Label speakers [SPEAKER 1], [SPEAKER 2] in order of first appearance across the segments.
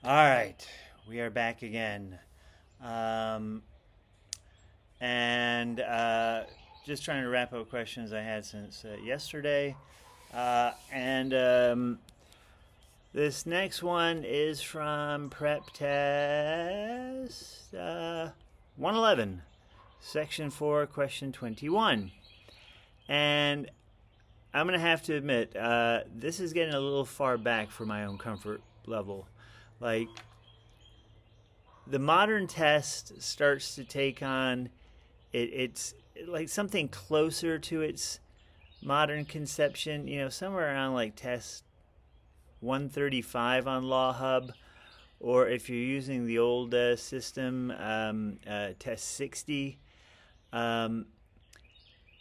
[SPEAKER 1] All right, we are back again. Um, and just trying to wrap up questions I had since yesterday. And this next one is from PrepTest 111, Section 4, Question 21. And I'm going to have to admit, this is getting a little far back for my own comfort level. Like, the modern test starts to take on it's like something closer to its modern conception, somewhere around like test 135 on Law Hub, or if you're using the old system, test 60. Um,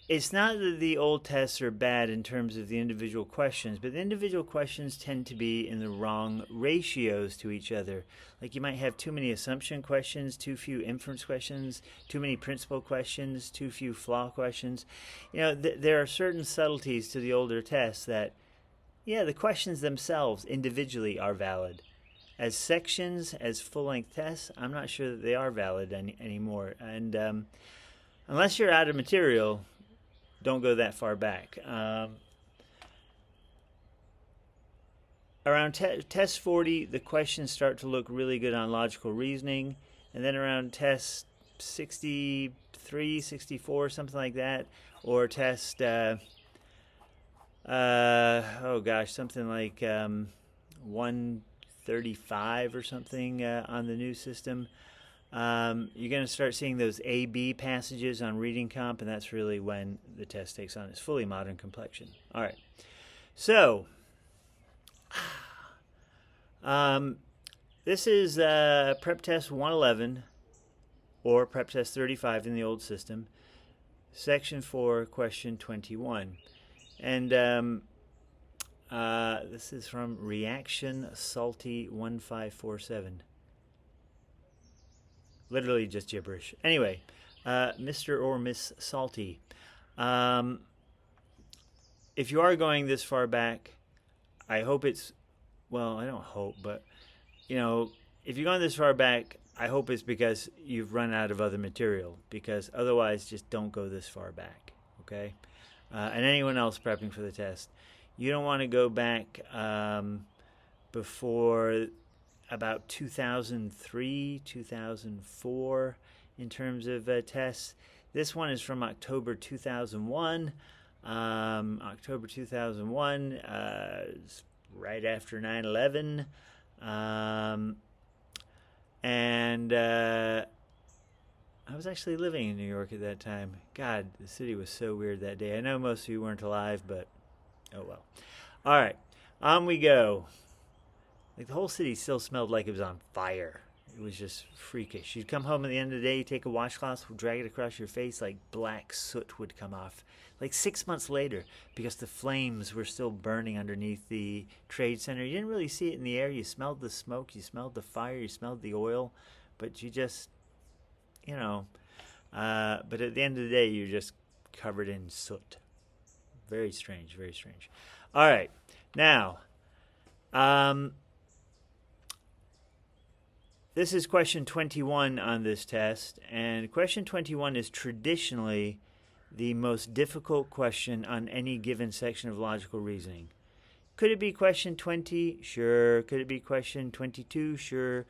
[SPEAKER 1] it's not that the old tests are bad in terms of the individual questions, but the individual questions tend to be in the wrong ratios to each other. Like you might have too many assumption questions, too few inference questions, too many principle questions, too few flaw questions. There are certain subtleties to the older tests that, yeah, the questions themselves individually are valid. As sections, as full-length tests, I'm not sure that they are valid anymore. And unless you're out of material, don't go that far back. Around test 40, the questions start to look really good on logical reasoning. And then around test 63, 64, something like that, or test, something like 135 or something on the new system. You're going to start seeing those A-B passages on reading comp, and that's really when the test takes on its fully modern complexion. All right. So, this is PrepTest 111, or PrepTest 35 in the old system, Section 4, Question 21. And this is from Reaction Salty 1547. Literally just gibberish. Anyway, Mr. or Miss Salty, if you are going this far back, I hope it's, well, I don't hope, but, if you're going this far back, I hope it's because you've run out of other material, because otherwise just don't go this far back, okay? And anyone else prepping for the test, you don't want to go back before about 2003, 2004 in terms of tests. This one is from October 2001. October 2001 is right after 9/11. And I was actually living in New York at that time. God, the city was so weird that day. I know most of you weren't alive, but oh well. All right, on we go. Like the whole city still smelled like it was on fire. It was just freakish. You'd come home at the end of the day, take a washcloth, drag it across your face, like black soot would come off. Like 6 months later, because the flames were still burning underneath the trade center. You didn't really see it in the air. You smelled the smoke, you smelled the fire, you smelled the oil, but you just, but at the end of the day, you're just covered in soot. Very strange, very strange. All right, now, this is question 21 on this test, and question 21 is traditionally the most difficult question on any given section of logical reasoning. Could it be question 20? Sure. Could it be question 22? Sure.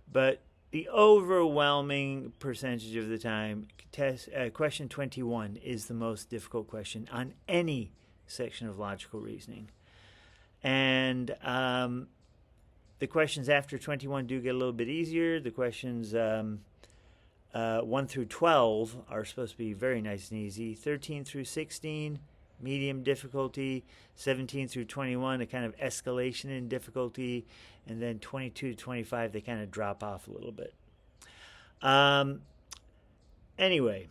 [SPEAKER 1] But the overwhelming percentage of the time, question 21 is the most difficult question on any section of logical reasoning. And the questions after 21 do get a little bit easier. The questions 1 through 12 are supposed to be very nice and easy. 13 through 16, medium difficulty. 17 through 21, a kind of escalation in difficulty. And then 22 to 25, they kind of drop off a little bit. Anyway,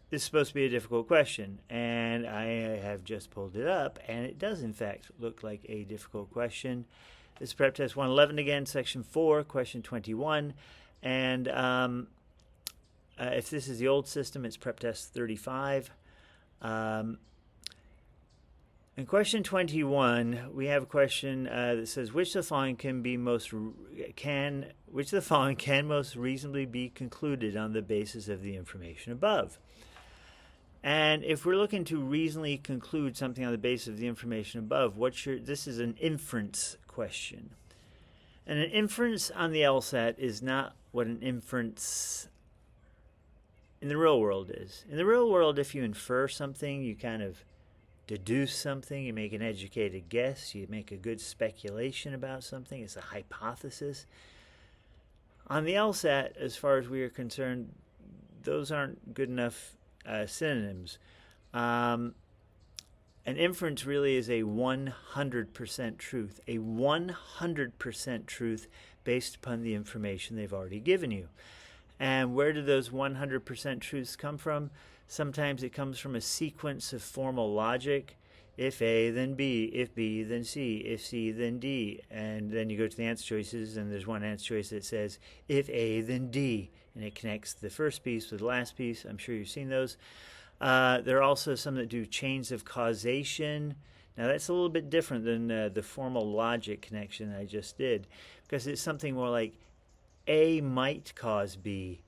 [SPEAKER 1] this is supposed to be a difficult question, and I have just pulled it up, and it does, in fact, look like a difficult question. This is PrepTest 111 again, Section 4, Question 21. And if this is the old system, it's PrepTest 35. In question 21, we have a question that says, which of the following can most reasonably be concluded on the basis of the information above? And if we're looking to reasonably conclude something on the basis of the information above, this is an inference question. And an inference on the LSAT is not what an inference in the real world is. In the real world, if you infer something, you kind of deduce something, you make an educated guess, you make a good speculation about something. It's a hypothesis. On the LSAT, as far as we are concerned, those aren't good enough synonyms. An inference really is a 100% truth, a 100% truth based upon the information they've already given you. And where do those 100% truths come from? Sometimes it comes from a sequence of formal logic. If A, then B. If B, then C. If C, then D. And then you go to the answer choices, and there's one answer choice that says, if A, then D. And it connects the first piece with the last piece. I'm sure you've seen those. There are also some that do chains of causation. Now, that's a little bit different than the formal logic connection I just did, because it's something more like A might cause B.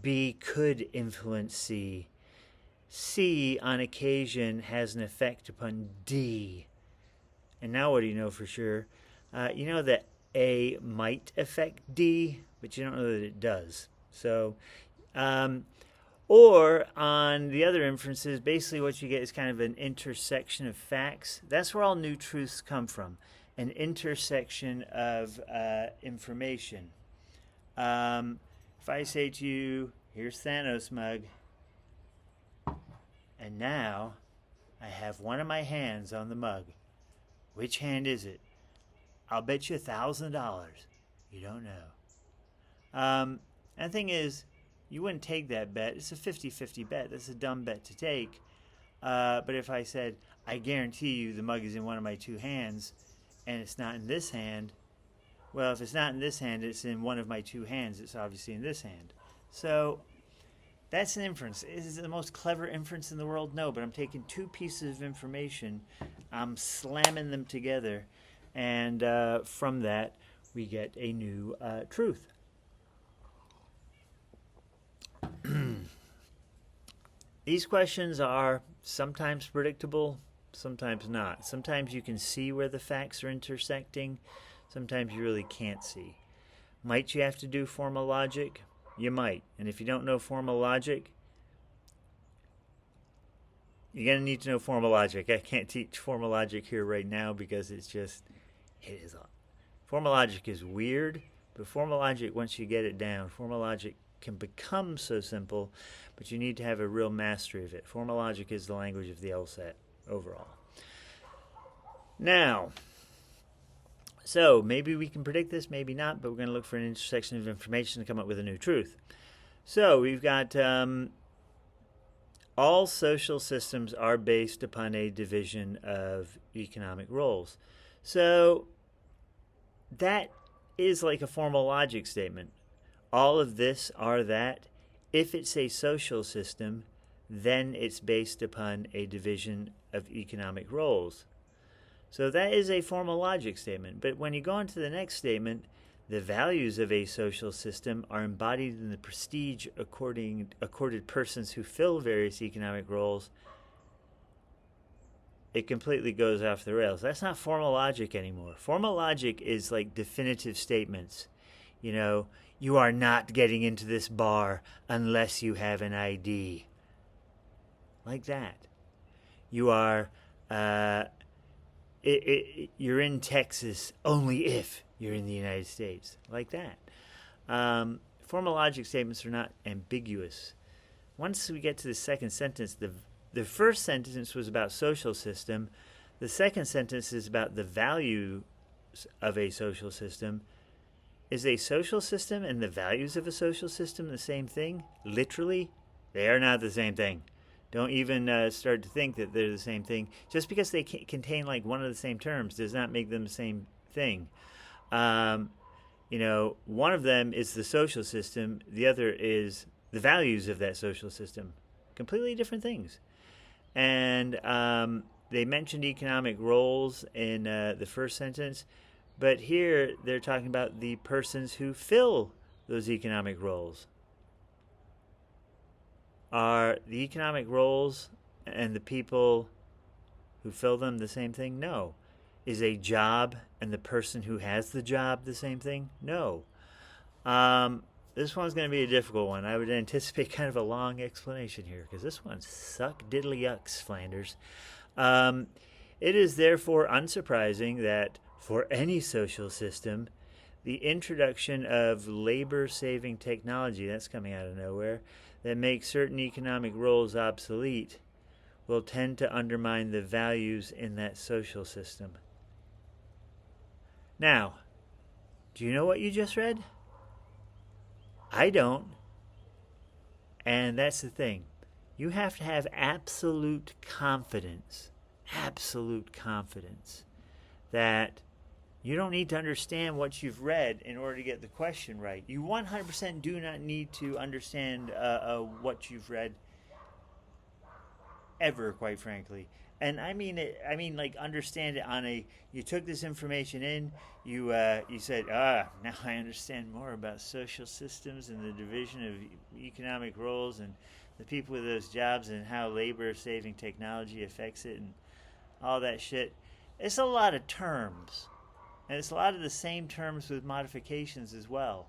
[SPEAKER 1] B could influence C. C, on occasion, has an effect upon D. And now what do you know for sure? You know that A might affect D, but you don't know that it does. So, or on the other inferences, basically what you get is kind of an intersection of facts. That's where all new truths come from, an intersection of information. If I say to you, here's Thanos' mug, and now I have one of my hands on the mug. Which hand is it? I'll bet you $1,000. You don't know. And the thing is, you wouldn't take that bet. It's a 50-50 bet. That's a dumb bet to take. But if I said, I guarantee you the mug is in one of my two hands, and it's not in this hand, well, if it's not in this hand, it's in one of my two hands. It's obviously in this hand. So that's an inference. Is it the most clever inference in the world? No, but I'm taking two pieces of information, I'm slamming them together, and from that we get a new truth. These questions are sometimes predictable, sometimes not. Sometimes you can see where the facts are intersecting, sometimes you really can't see. Might you have to do formal logic? You might. And if you don't know formal logic, you're going to need to know formal logic. I can't teach formal logic here right now because it is formal logic is weird, but formal logic, once you get it down, formal logic can become so simple, but you need to have a real mastery of it. Formal logic is the language of the LSAT overall. Now, so maybe we can predict this, maybe not, but we're going to look for an intersection of information to come up with a new truth. So we've got all social systems are based upon a division of economic roles. So that is like a formal logic statement. All of this are that. If it's a social system, then it's based upon a division of economic roles. So that is a formal logic statement. But when you go on to the next statement, the values of a social system are embodied in the prestige accorded persons who fill various economic roles. It completely goes off the rails. That's not formal logic anymore. Formal logic is like definitive statements. You know, you are not getting into this bar unless you have an ID. Like that. You are, you're in Texas only if you're in the United States. Like that. Formal logic statements are not ambiguous. Once we get to the second sentence, the first sentence was about social system. The second sentence is about the values of a social system. Is a social system and the values of a social system the same thing? Literally, they are not the same thing. Don't even start to think that they're the same thing. Just because they contain like one of the same terms does not make them the same thing. You know, one of them is the social system. The other is the values of that social system. Completely different things. And they mentioned economic roles in the first sentence, but here they're talking about the persons who fill those economic roles. Are the economic roles and the people who fill them the same thing? No. Is a job and the person who has the job the same thing? No. This one's going to be a difficult one. I would anticipate kind of a long explanation here because this one suck diddly yucks, Flanders. It is therefore unsurprising that for any social system, the introduction of labor-saving technology, that's coming out of nowhere, that makes certain economic roles obsolete will tend to undermine the values in that social system. Now, do you know what you just read? I don't. And that's the thing. You have to have absolute confidence that you don't need to understand what you've read in order to get the question right. You 100% do not need to understand what you've read ever, quite frankly. And I mean like understand it on a, you took this information in, you said, now I understand more about social systems and the division of economic roles and the people with those jobs and how labor-saving technology affects it and all that shit. It's a lot of terms. And it's a lot of the same terms with modifications as well.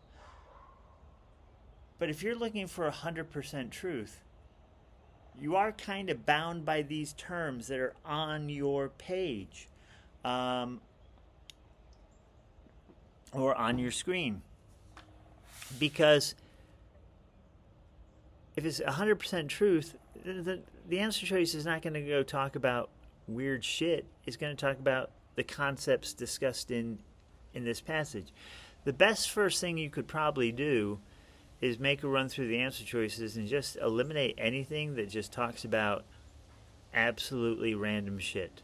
[SPEAKER 1] But if you're looking for 100% truth, you are kind of bound by these terms that are on your page or on your screen. Because if it's 100% truth, the answer choice is not going to go talk about weird shit. It's going to talk about the concepts discussed in this passage. The best first thing you could probably do is make a run through the answer choices and just eliminate anything that just talks about absolutely random shit.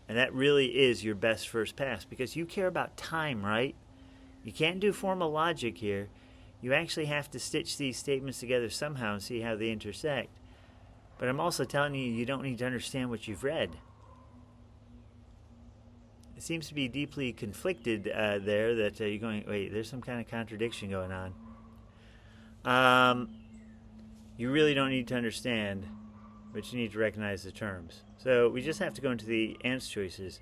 [SPEAKER 1] And that really is your best first pass because you care about time, right? You can't do formal logic here. You actually have to stitch these statements together somehow and see how they intersect. But I'm also telling you, you don't need to understand what you've read. It seems to be deeply conflicted there that you're going, wait, there's some kind of contradiction going on. You really don't need to understand, but you need to recognize the terms. So we just have to go into the answer choices.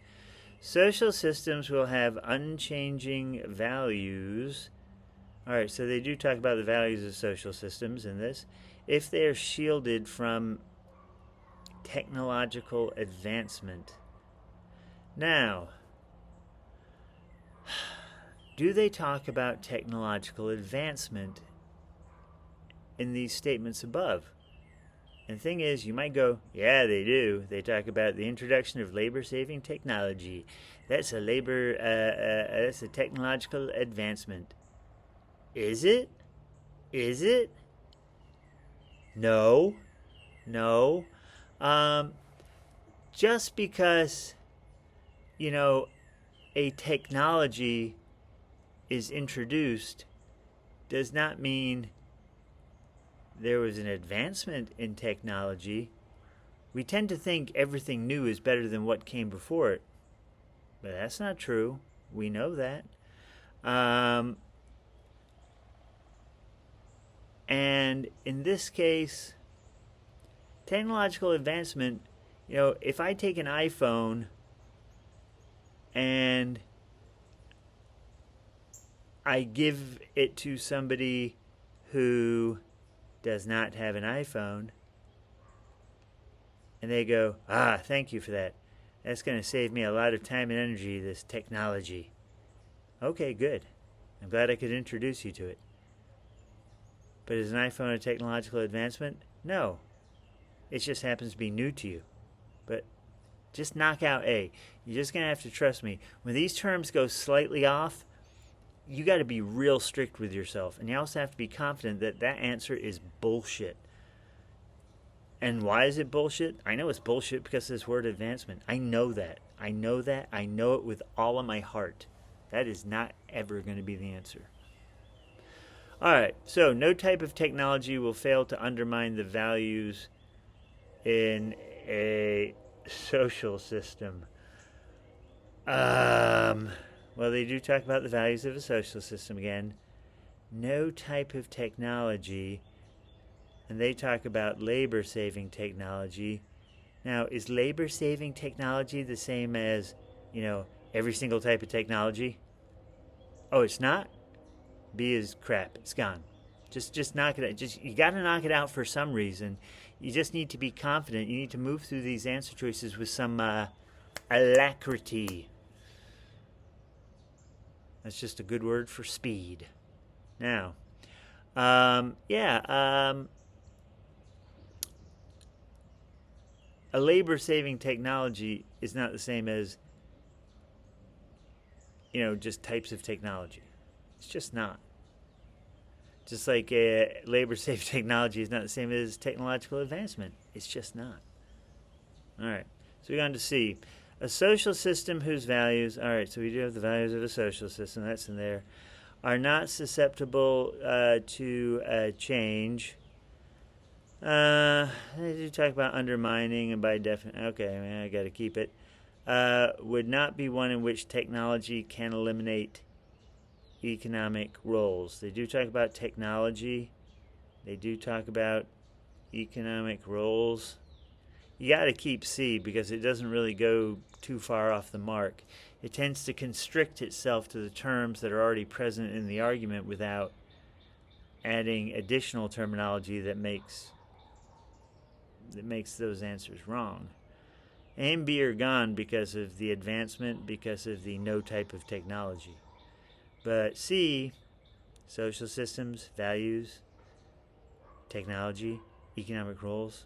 [SPEAKER 1] Social systems will have unchanging values. All right, so they do talk about the values of social systems in this. If they are shielded from technological advancement. Now, do they talk about technological advancement in these statements above? And the thing is, you might go, yeah, they do. They talk about the introduction of labor-saving technology. That's that's a technological advancement. Is it? Is it? No. No. Just because, a technology is introduced does not mean there was an advancement in technology. We tend to think everything new is better than what came before it. But that's not true. We know that. And in this case, technological advancement, if I take an iPhone and I give it to somebody who does not have an iPhone, and they go, thank you for that. That's going to save me a lot of time and energy, this technology. Okay, good. I'm glad I could introduce you to it. But is an iPhone a technological advancement? No. It just happens to be new to you. But just knock out A. You're just going to have to trust me. When these terms go slightly off, you got to be real strict with yourself. And you also have to be confident that that answer is bullshit. And why is it bullshit? I know it's bullshit because of this word advancement. I know that. I know that. I know it with all of my heart. That is not ever going to be the answer. All right, so no type of technology will fail to undermine the values in a social system. Well, they do talk about the values of a social system again. No type of technology, and they talk about labor-saving technology. Now, is labor-saving technology the same as, every single type of technology? Oh, it's not? B is crap. It's gone. Just knock it out. You got to knock it out for some reason. You just need to be confident. You need to move through these answer choices with some alacrity. That's just a good word for speed. Now, a labor-saving technology is not the same as, just types of technology. It's just not. Just like labor-saving technology is not the same as technological advancement. It's just not. All right. So we're going to C. A social system whose values, all right, so we do have the values of a social system, that's in there, are not susceptible to change. They do talk about undermining, and by definition, okay, I got to keep it. Would not be one in which technology can eliminate economic roles. They do talk about technology. They do talk about economic roles. You got to keep C because it doesn't really go too far off the mark. It tends to constrict itself to the terms that are already present in the argument without adding additional terminology that makes those answers wrong. A and B are gone because of the advancement, because of the no type of technology. But C, social systems, values, technology, economic roles,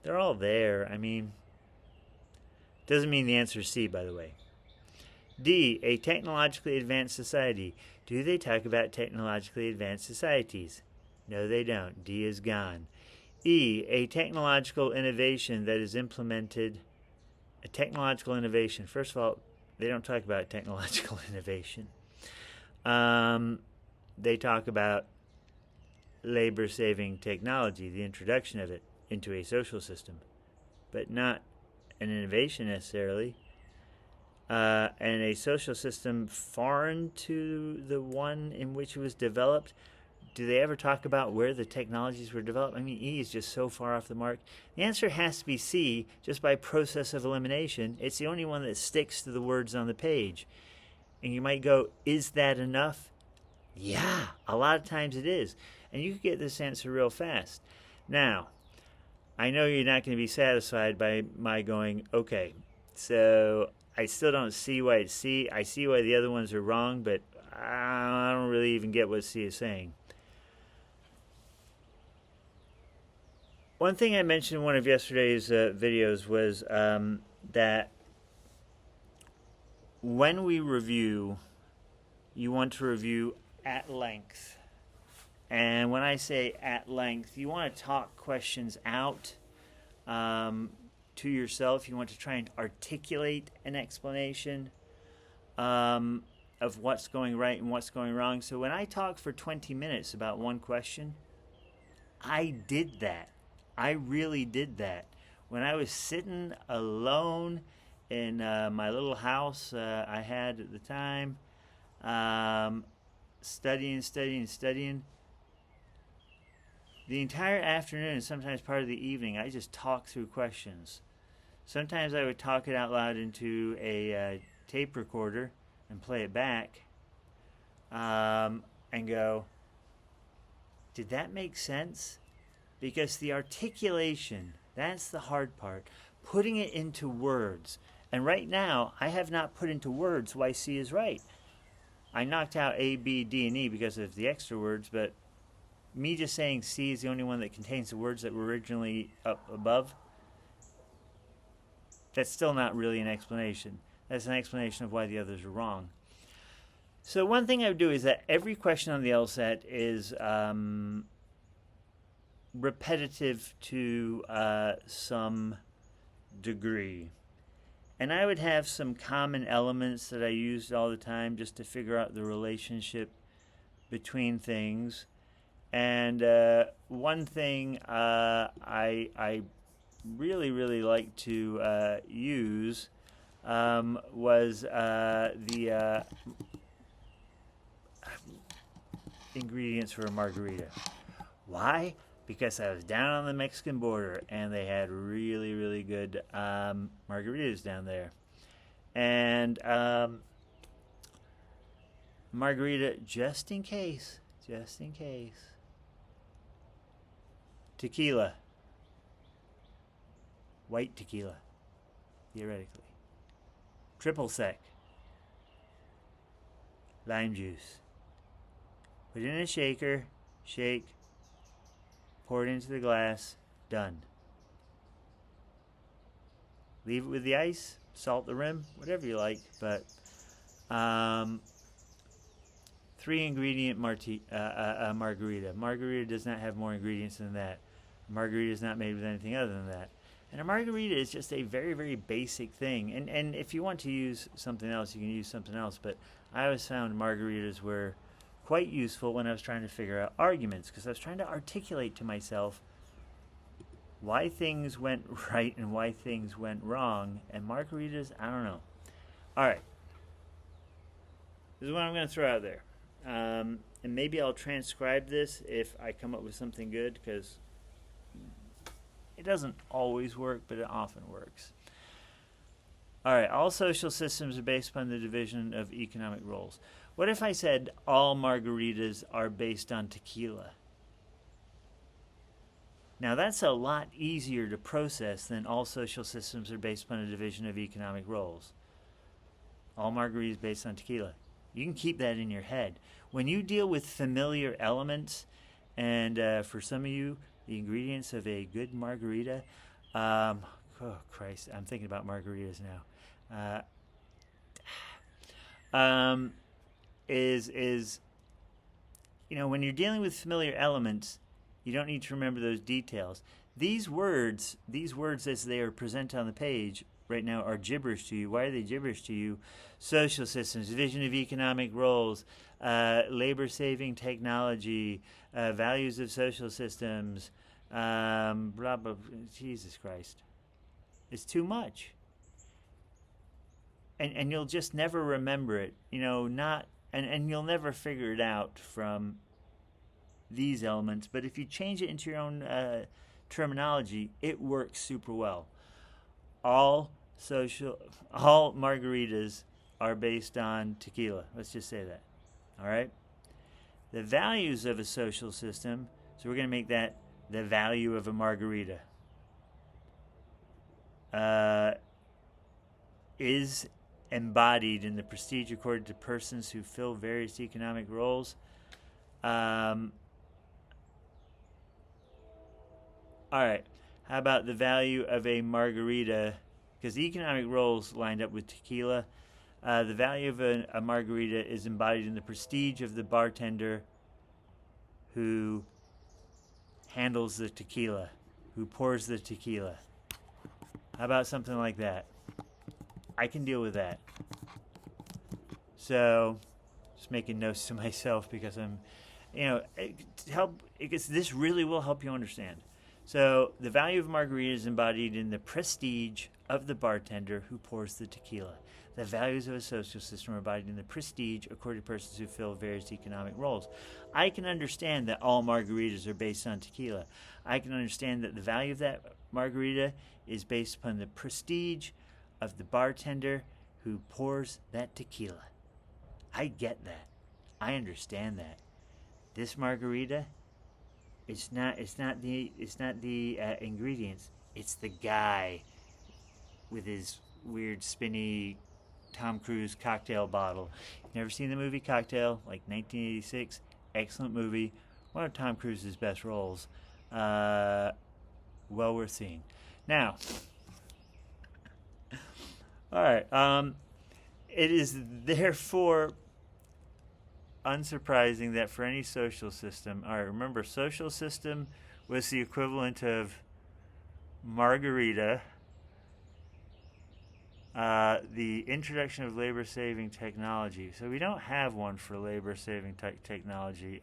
[SPEAKER 1] they're all there. Doesn't mean the answer is C, by the way. D, a technologically advanced society. Do they talk about technologically advanced societies? No, they don't. D is gone. E, a technological innovation that is implemented. A technological innovation. First of all, they don't talk about technological innovation. They talk about labor-saving technology, the introduction of it into a social system, but not an innovation necessarily. And a social system foreign to the one in which it was developed. Do they ever talk about where the technologies were developed? E is just so far off the mark. The answer has to be C, just by process of elimination. It's the only one that sticks to the words on the page. And you might go, is that enough? Yeah, a lot of times it is. And you can get this answer real fast. Now, I know you're not going to be satisfied by my going, okay, so I still don't see why it's C. I see why the other ones are wrong, but I don't really even get what C is saying. One thing I mentioned in one of yesterday's videos was that when we review, you want to review at length. And when I say at length, you want to talk questions out to yourself. You want to try and articulate an explanation of what's going right and what's going wrong. So when I talk for 20 minutes about one question, I did that. I really did that. When I was sitting alone in my little house I had at the time, studying, the entire afternoon and sometimes part of the evening, I just talked through questions. Sometimes I would talk it out loud into a tape recorder and play it back and go, did that make sense? Because the articulation, that's the hard part. Putting it into words. And right now, I have not put into words why C is right. I knocked out A, B, D, and E because of the extra words, but me just saying C is the only one that contains the words that were originally up above, that's still not really an explanation. That's an explanation of why the others are wrong. So one thing I would do is that every question on the LSAT is repetitive to some degree. And I would have some common elements that I used all the time just to figure out the relationship between things. And one thing I really liked to use was the ingredients for a margarita. Why? Because I was down on the Mexican border and they had really good margaritas down there. And margarita, just in case. Tequila. White tequila, theoretically. Triple sec. Lime juice. Put it in a shaker, shake, pour it into the glass, done. Leave it with the ice, salt the rim, whatever you like, but 3-ingredient margarita. Margarita does not have more ingredients than that. Margarita is not made with anything other than that. And a margarita is just a very basic thing. And if you want to use something else, you can use something else. But I always found margaritas were quite useful when I was trying to figure out arguments, because I was trying to articulate to myself why things went right and why things went wrong. And margaritas, I don't know. All right. This is what I'm going to throw out there. And maybe I'll transcribe this if I come up with something good, because it doesn't always work, but it often works. All right, all social systems are based upon the division of economic roles. What if I said all margaritas are based on tequila? Now that's a lot easier to process than all social systems are based upon a division of economic roles. All margaritas based on tequila. You can keep that in your head. When you deal with familiar elements, and for some of you, the ingredients of a good margarita, oh Christ, I'm thinking about margaritas now. Is when you're dealing with familiar elements, you don't need to remember those details. These words as they are presented on the page right now are gibberish to you. Why are they gibberish to you? Social systems, division of economic roles, labor-saving technology, values of social systems, blah, blah, Jesus Christ. It's too much. And you'll just never remember it. And you'll never figure it out from these elements. But if you change it into your own terminology, it works super well. All margaritas are based on tequila. Let's just say that. All right? The values of a social system, so we're going to make that the value of a margarita, is embodied in the prestige accorded to persons who fill various economic roles. All right. How about the value of a margarita? Because the economic roles lined up with tequila. The value of a margarita is embodied in the prestige of the bartender who handles the tequila, who pours the tequila. How about something like that? I can deal with that. So, just making notes to myself because I'm, because this really will help you understand. So, the value of margarita is embodied in the prestige of the bartender who pours the tequila. The values of a social system are embodied in the prestige according to persons who fill various economic roles. I can understand that all margaritas are based on tequila. I can understand that the value of that margarita is based upon the prestige of the bartender who pours that tequila. I get that. I understand that. This margarita, it's not the ingredients. It's the guy with his weird spinny Tom Cruise cocktail bottle. Never seen the movie Cocktail? Like 1986. Excellent movie. One of Tom Cruise's best roles. Well worth seeing. Now, all right. It is therefore unsurprising that for any social system, all right, remember, social system was the equivalent of margarita. The introduction of labor-saving technology. So we don't have one for labor-saving technology.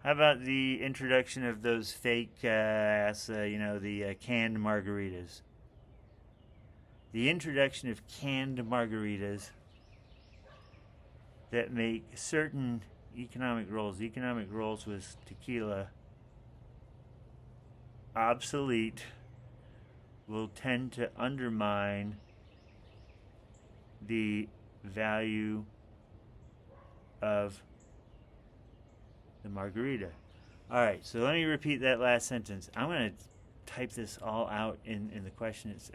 [SPEAKER 1] How about the introduction of those fake the canned margaritas? The introduction of canned margaritas that make certain economic roles with tequila obsolete will tend to undermine the value of the margarita. Alright, so let me repeat that last sentence. I'm going to type this all out in the question. It's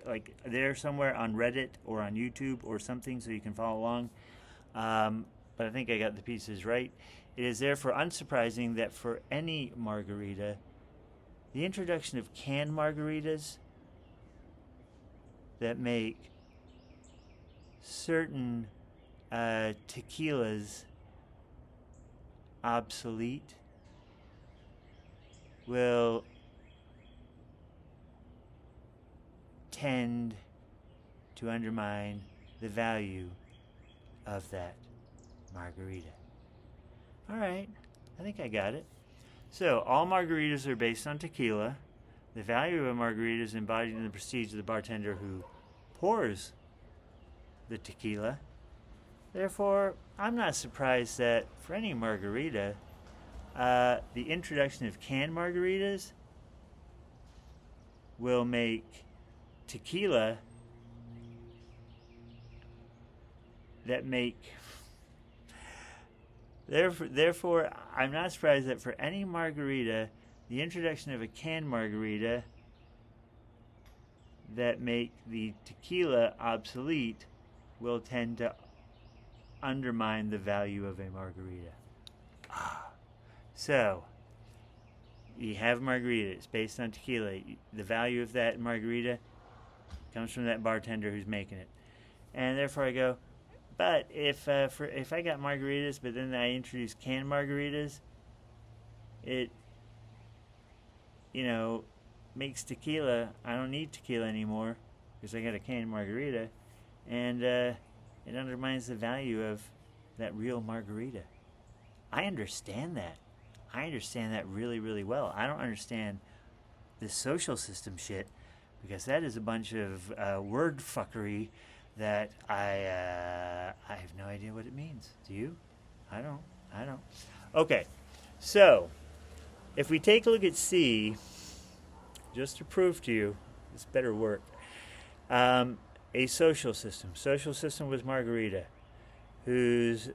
[SPEAKER 1] like there somewhere on Reddit or on YouTube or something so you can follow along. But I think I got the pieces right. It is therefore unsurprising that for any margarita, the introduction of canned margaritas that make certain tequilas obsolete will tend to undermine the value of that margarita. Alright, I think I got it. So, all margaritas are based on tequila. The value of a margarita is embodied in the prestige of the bartender who pours the tequila. Therefore, I'm not surprised that for any margarita, the introduction of canned margaritas will make tequila that make... Therefore, I'm not surprised that for any margarita, the introduction of a canned margarita that make the tequila obsolete will tend to undermine the value of a margarita. So, you have margarita. It's based on tequila. The value of that margarita comes from that bartender who's making it. And therefore I go, but if I got margaritas, but then I introduce canned margaritas, it, makes tequila. I don't need tequila anymore because I got a canned margarita, and it undermines the value of that real margarita. I understand that. I understand that really, really well. I don't understand this social system shit because that is a bunch of word fuckery that I have no idea what it means. Do you? I don't. Okay, so if we take a look at C, just to prove to you this better work, a social system. Social system was margarita, whose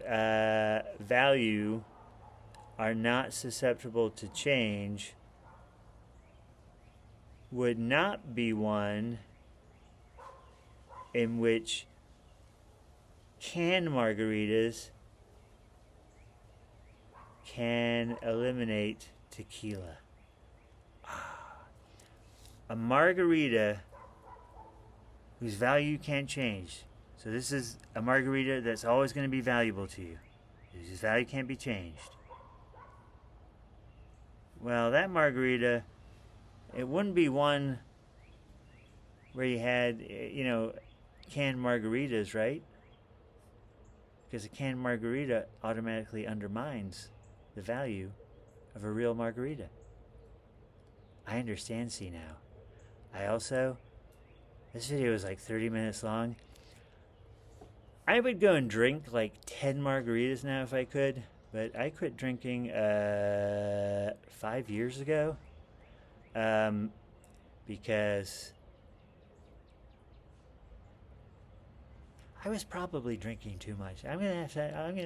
[SPEAKER 1] value are not susceptible to change, would not be one in which canned margaritas can eliminate tequila. A margarita whose value can't change. So this is a margarita that's always going to be valuable to you. Whose value can't be changed. Well, that margarita, it wouldn't be one where you had, canned margaritas, right? Because a canned margarita automatically undermines the value of a real margarita. I understand C now. This video is like 30 minutes long. I would go and drink like 10 margaritas now if I could, but I quit drinking 5 years ago because I was probably drinking too much. I'm gonna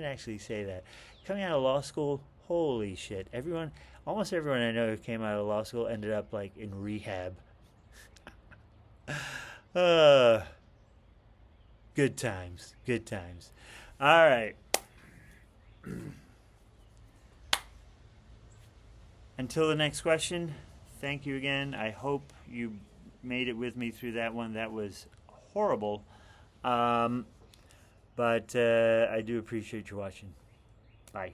[SPEAKER 1] actually say that. Coming out of law school, holy shit! Almost everyone I know who came out of law school ended up like in rehab. Good times. All right. Until the next question, thank you again. I hope you made it with me through that one. That was horrible. But I do appreciate you watching. Bye.